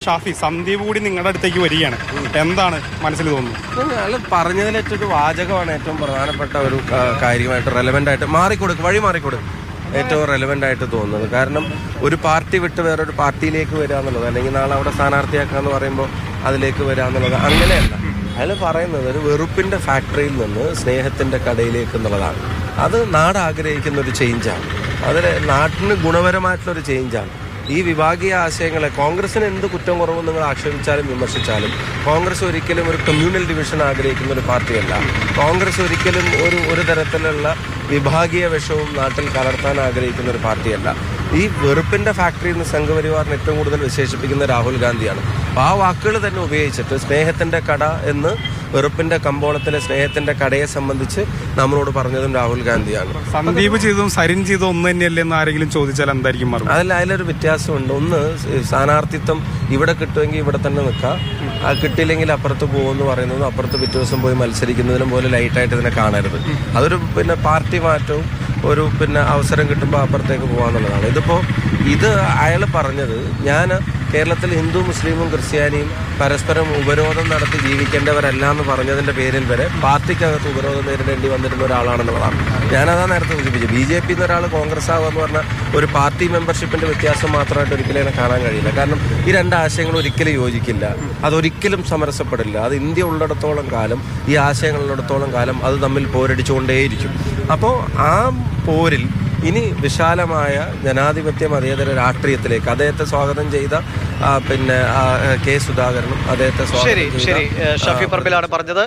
ഷാഫി, സന്ദീപ് കൂടി നിങ്ങളുടെ അടുത്തേക്ക് വരികയാണ്, എന്താണ് മനസ്സിൽ തോന്നുന്നത്? അയാൾ പറഞ്ഞതിലേറ്റൊരു വാചകമാണ് ഏറ്റവും പ്രധാനപ്പെട്ട ഒരു കാര്യമായിട്ട് റെലവെന്റ് ആയിട്ട് വഴി മാറിക്കൊടുക്കും ഏറ്റവും റെലവെന്റ് ആയിട്ട് തോന്നുന്നത്. കാരണം ഒരു പാർട്ടി വിട്ട് വേറൊരു പാർട്ടിയിലേക്ക് വരിക എന്നുള്ളത്, അല്ലെങ്കിൽ നാളെ അവിടെ സ്ഥാനാർത്ഥിയാക്കാന്ന് പറയുമ്പോൾ അതിലേക്ക് വരിക എന്നുള്ളത് അങ്ങനെയല്ല. അയാൾ പറയുന്നത് ഒരു വെറുപ്പിന്റെ ഫാക്ടറിയിൽ നിന്ന് സ്നേഹത്തിന്റെ കടയിലേക്ക് എന്നുള്ളതാണ്. അത് നാട് ആഗ്രഹിക്കുന്ന ഒരു ചേഞ്ചാണ്, അതിൽ നാട്ടിന് ഗുണപരമായിട്ടുള്ളൊരു ചേഞ്ചാണ്. ഈ വിഭാഗീയ ആശയങ്ങളെ കോൺഗ്രസിന് എന്ത് കുറ്റം കുറവും നിങ്ങൾ ആക്ഷേപിച്ചാലും വിമർശിച്ചാലും കോൺഗ്രസ് ഒരിക്കലും ഒരു കമ്മ്യൂണൽ ഡിവിഷൻ ആഗ്രഹിക്കുന്ന ഒരു പാർട്ടിയല്ല. കോൺഗ്രസ് ഒരിക്കലും ഒരു തരത്തിലുള്ള വിഭാഗീയ വിഷവും നാട്ടിൽ കലർത്താൻ ആഗ്രഹിക്കുന്ന ഒരു പാർട്ടിയല്ല. ഈ വെറുപ്പിന്റെ ഫാക്ടറിയിൽ നിന്ന് സംഘപരിവാറിന് ഏറ്റവും കൂടുതൽ വിശേഷിപ്പിക്കുന്ന രാഹുൽ ഗാന്ധിയാണ്. അപ്പോൾ ആ വാക്കുകൾ തന്നെ ഉപയോഗിച്ചിട്ട് സ്നേഹത്തിന്റെ കട എന്ന് വെറുപ്പിന്റെ കമ്പോളത്തിലെ സ്നേഹത്തിന്റെ കടയെ സംബന്ധിച്ച് നമ്മളോട് പറഞ്ഞതും രാഹുൽ ഗാന്ധിയാണ്. സന്ദീപ് ചെയ്തതും സരിൻ ചെയ്തതും ഒന്ന് തന്നെയല്ലേ എന്ന് ആരെങ്കിലും ചോദിച്ചാൽ എന്തായിരിക്കും മറുപടി? അതിലൊരു വ്യത്യാസമുണ്ട്. ഒന്ന്, സ്ഥാനാർത്ഥിത്വം ഇവിടെ കിട്ടുമെങ്കിൽ ഇവിടെ തന്നെ നിൽക്കാം, കിട്ടിയില്ലെങ്കിൽ അപ്പുറത്ത് പോകുമെന്ന് പറയുന്നതും അപ്പുറത്ത് പിറ്റേ ദിവസം പോയി മത്സരിക്കുന്നതിനും പോലെ ലൈറ്റായിട്ട് ഇതിനെ കാണരുത്. അതൊരു പാർട്ടി മാറ്റവും ഒരു അവസരം കിട്ടുമ്പോൾ അപ്പുറത്തേക്ക് പോകാന്നുള്ളതാണ്. ഇത് അയാൾ പറഞ്ഞത്, ഞാൻ കേരളത്തിൽ ഹിന്ദു മുസ്ലിമും ക്രിസ്ത്യാനിയും പരസ്പരം ഉപരോധം നടത്തി ജീവിക്കേണ്ടവരല്ല എന്ന് പറഞ്ഞതിന്റെ പേരിൽ വരെ പാർട്ടിക്കകത്ത് ഉപരോധം നേരിടേണ്ടി വന്നിരുന്ന ഒരാളാണെന്നുള്ളതാണ്. ഞാനതാണ് നേരത്തെ സൂചിപ്പിച്ചത്. BJP എന്നൊരാൾ കോൺഗ്രസ് ആവുക പറഞ്ഞാൽ ഒരു പാർട്ടി മെമ്പർഷിപ്പിന്റെ വ്യത്യാസം മാത്രമായിട്ട് ഒരിക്കലും അതിനെ കാണാൻ കഴിയില്ല. കാരണം ഈ രണ്ട് ആശയങ്ങൾ ഒരിക്കലും യോജിക്കില്ല, അതൊരിക്കലും സമരസപ്പെടില്ല. അത് ഇന്ത്യ ഉള്ളിടത്തോളം കാലം, ഈ ആശയങ്ങളുള്ളിടത്തോളം കാലം അത് തമ്മിൽ പോരടിച്ചുകൊണ്ടേയിരിക്കും. അപ്പോൾ ആ പോരിൽ ഇനി വിശാലമായ ജനാധിപത്യ മതേതര രാഷ്ട്രീയത്തിലേക്ക് അദ്ദേഹത്തെ സ്വാഗതം ചെയ്ത കെ സുധാകരനും അദ്ദേഹത്തെ ശരി ഷഫി പറമ്പിലാണ് പറഞ്ഞത്.